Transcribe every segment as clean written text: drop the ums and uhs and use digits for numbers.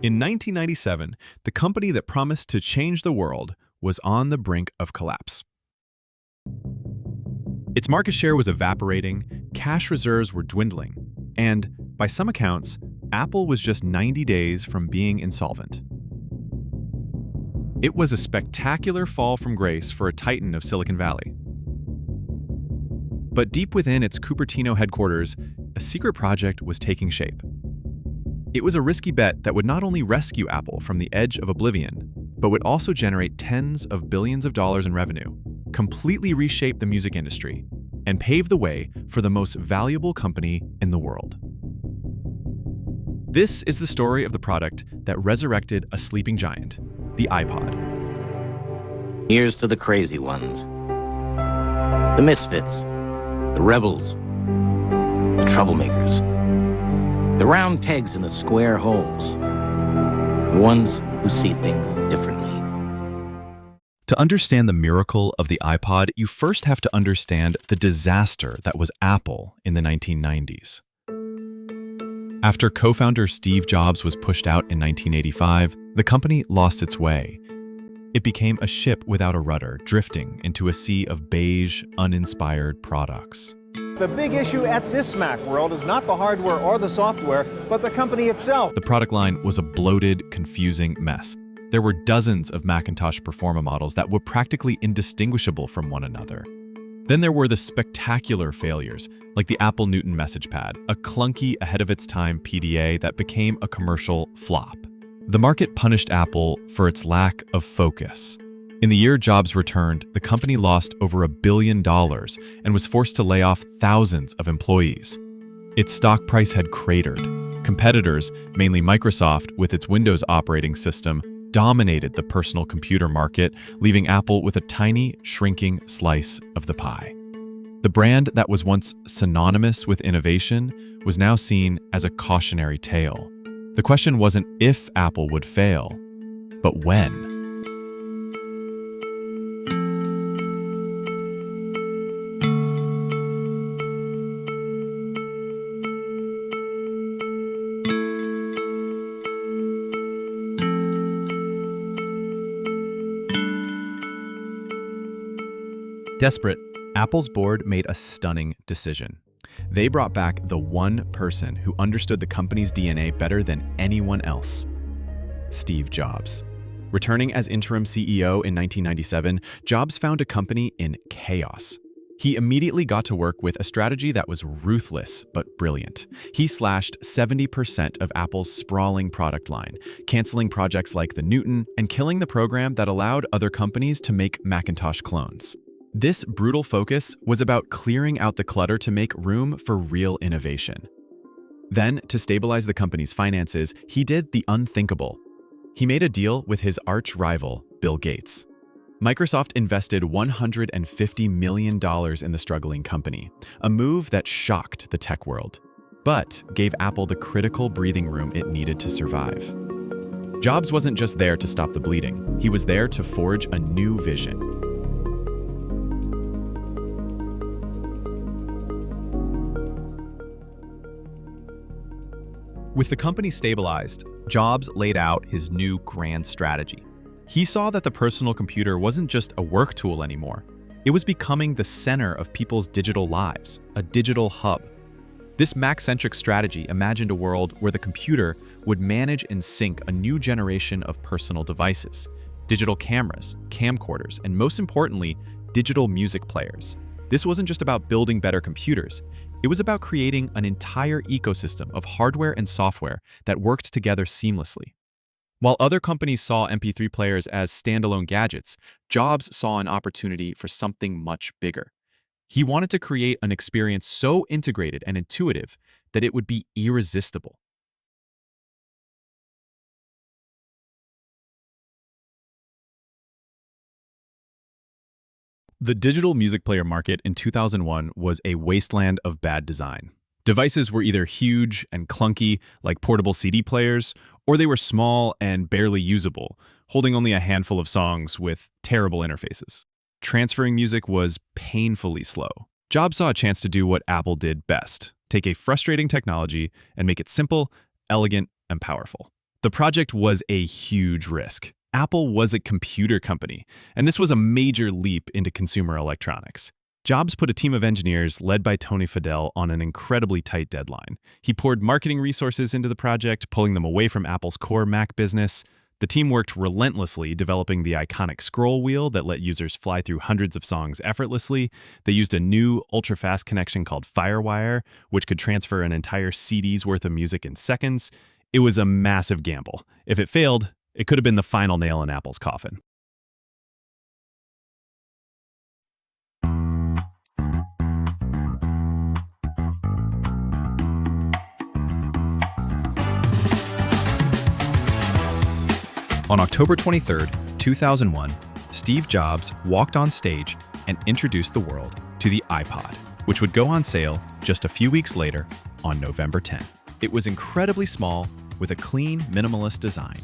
In 1997, the company that promised to change the world was on the brink of collapse. Its market share was evaporating, cash reserves were dwindling, and, by some accounts, Apple was just 90 days from being insolvent. It was a spectacular fall from grace for a titan of Silicon Valley. But deep within its Cupertino headquarters, a secret project was taking shape. It was a risky bet that would not only rescue Apple from the edge of oblivion, but would also generate tens of billions of dollars in revenue, completely reshape the music industry, and pave the way for the most valuable company in the world. This is the story of the product that resurrected a sleeping giant, the iPod. Here's to the crazy ones, the misfits, the rebels, the troublemakers, the round pegs in the square holes, the ones who see things differently. To understand the miracle of the iPod, you first have to understand the disaster that was Apple in the 1990s. After co-founder Steve Jobs was pushed out in 1985, the company lost its way. It became a ship without a rudder, drifting into a sea of beige, uninspired products. The big issue at this Macworld is not the hardware or the software, but the company itself. The product line was a bloated, confusing mess. There were dozens of Macintosh Performa models that were practically indistinguishable from one another. Then there were the spectacular failures, like the Apple Newton message pad, a clunky, ahead-of-its-time PDA that became a commercial flop. The market punished Apple for its lack of focus. In the year Jobs returned, the company lost over $1 billion and was forced to lay off thousands of employees. Its stock price had cratered. Competitors, mainly Microsoft with its Windows operating system, dominated the personal computer market, leaving Apple with a tiny, shrinking slice of the pie. The brand that was once synonymous with innovation was now seen as a cautionary tale. The question wasn't if Apple would fail, but when. Desperate, Apple's board made a stunning decision. They brought back the one person who understood the company's DNA better than anyone else: Steve Jobs. Returning as interim CEO in 1997, Jobs found a company in chaos. He immediately got to work with a strategy that was ruthless but brilliant. He slashed 70% of Apple's sprawling product line, canceling projects like the Newton and killing the program that allowed other companies to make Macintosh clones. This brutal focus was about clearing out the clutter to make room for real innovation. Then, to stabilize the company's finances, he did the unthinkable. He made a deal with his arch-rival, Bill Gates. Microsoft invested $150 million in the struggling company, a move that shocked the tech world, but gave Apple the critical breathing room it needed to survive. Jobs wasn't just there to stop the bleeding. He was there to forge a new vision. With the company stabilized, Jobs laid out his new grand strategy. He saw that the personal computer wasn't just a work tool anymore. It was becoming the center of people's digital lives, a digital hub. This Mac-centric strategy imagined a world where the computer would manage and sync a new generation of personal devices: digital cameras, camcorders, and most importantly, digital music players. This wasn't just about building better computers. It was about creating an entire ecosystem of hardware and software that worked together seamlessly. While other companies saw MP3 players as standalone gadgets, Jobs saw an opportunity for something much bigger. He wanted to create an experience so integrated and intuitive that it would be irresistible. The digital music player market in 2001 was a wasteland of bad design. Devices were either huge and clunky, like portable CD players, or they were small and barely usable, holding only a handful of songs with terrible interfaces. Transferring music was painfully slow. Jobs saw a chance to do what Apple did best: take a frustrating technology and make it simple, elegant, and powerful. The project was a huge risk. Apple was a computer company, and this was a major leap into consumer electronics. Jobs put a team of engineers led by Tony Fadell on an incredibly tight deadline. He poured marketing resources into the project, pulling them away from Apple's core Mac business. The team worked relentlessly, developing the iconic scroll wheel that let users fly through hundreds of songs effortlessly. They used a new ultra-fast connection called FireWire, which could transfer an entire CD's worth of music in seconds. It was a massive gamble. If it failed, it could have been the final nail in Apple's coffin. On October 23, 2001, Steve Jobs walked on stage and introduced the world to the iPod, which would go on sale just a few weeks later on November 10. It was incredibly small with a clean, minimalist design.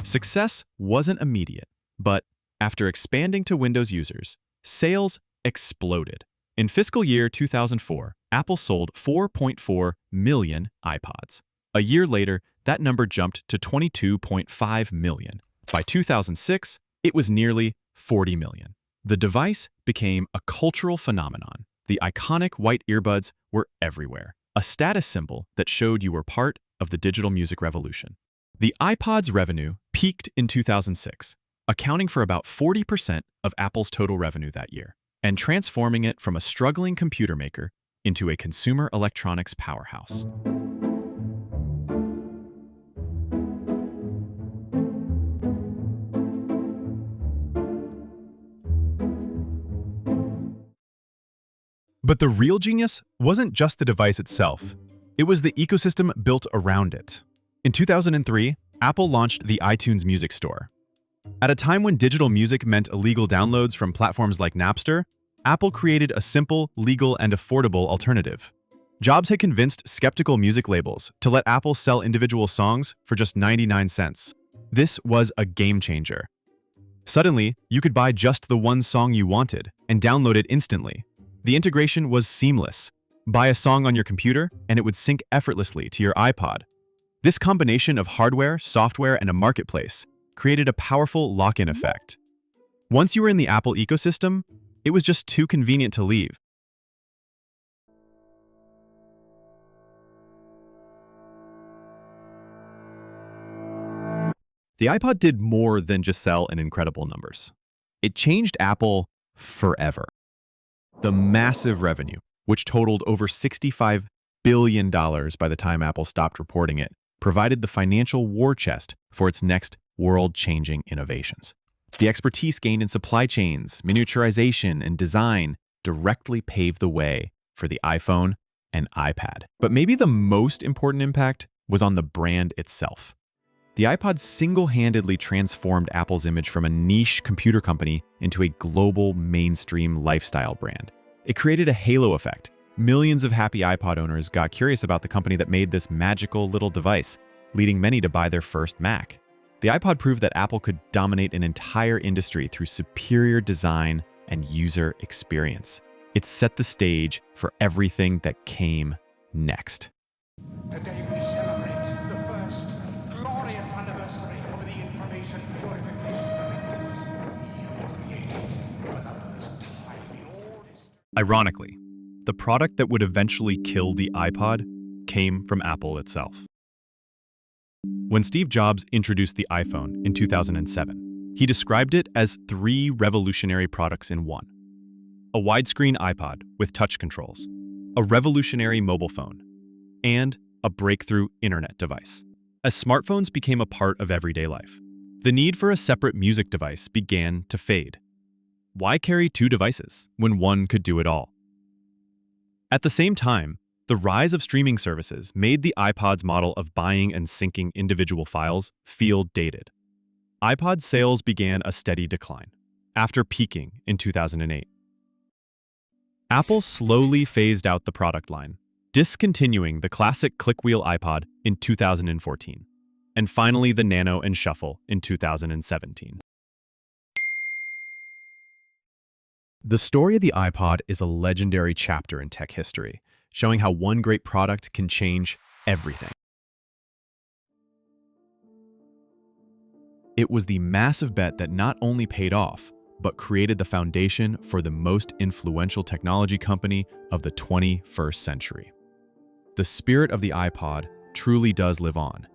Success wasn't immediate, but after expanding to Windows users, sales exploded. In fiscal year 2004, Apple sold 4.4 million iPods. A year later, that number jumped to 22.5 million. By 2006, it was nearly 40 million. The device became a cultural phenomenon. The iconic white earbuds were everywhere, a status symbol that showed you were part of the digital music revolution. The iPod's revenue peaked in 2006, accounting for about 40% of Apple's total revenue that year, and transforming it from a struggling computer maker into a consumer electronics powerhouse. But the real genius wasn't just the device itself. It was the ecosystem built around it. In 2003, Apple launched the iTunes Music Store. At a time when digital music meant illegal downloads from platforms like Napster, Apple created a simple, legal, and affordable alternative. Jobs had convinced skeptical music labels to let Apple sell individual songs for just 99 cents. This was a game changer. Suddenly, you could buy just the one song you wanted and download it instantly. The integration was seamless. Buy a song on your computer, and it would sync effortlessly to your iPod. This combination of hardware, software, and a marketplace created a powerful lock-in effect. Once you were in the Apple ecosystem, it was just too convenient to leave. The iPod did more than just sell in incredible numbers. It changed Apple forever. The massive revenue, which totaled over $65 billion by the time Apple stopped reporting it, provided the financial war chest for its next world-changing innovations. The expertise gained in supply chains, miniaturization, and design directly paved the way for the iPhone and iPad. But maybe the most important impact was on the brand itself. The iPod single-handedly transformed Apple's image from a niche computer company into a global mainstream lifestyle brand. It created a halo effect. Millions of happy iPod owners got curious about the company that made this magical little device, leading many to buy their first Mac. The iPod proved that Apple could dominate an entire industry through superior design and user experience. It set the stage for everything that came next. Today we celebrate the first glorious anniversary of the information purification directives we have created for the first time in all history. Ironically, the product that would eventually kill the iPod came from Apple itself. When Steve Jobs introduced the iPhone in 2007, he described it as 3 revolutionary products in one: a widescreen iPod with touch controls, a revolutionary mobile phone, and a breakthrough internet device. As smartphones became a part of everyday life, the need for a separate music device began to fade. Why carry 2 devices when one could do it all? At the same time, the rise of streaming services made the iPod's model of buying and syncing individual files feel dated. iPod sales began a steady decline, after peaking in 2008. Apple slowly phased out the product line, discontinuing the classic clickwheel iPod in 2014, and finally the Nano and Shuffle in 2017. The story of the iPod is a legendary chapter in tech history, showing how one great product can change everything. It was the massive bet that not only paid off, but created the foundation for the most influential technology company of the 21st century. The spirit of the iPod truly does live on,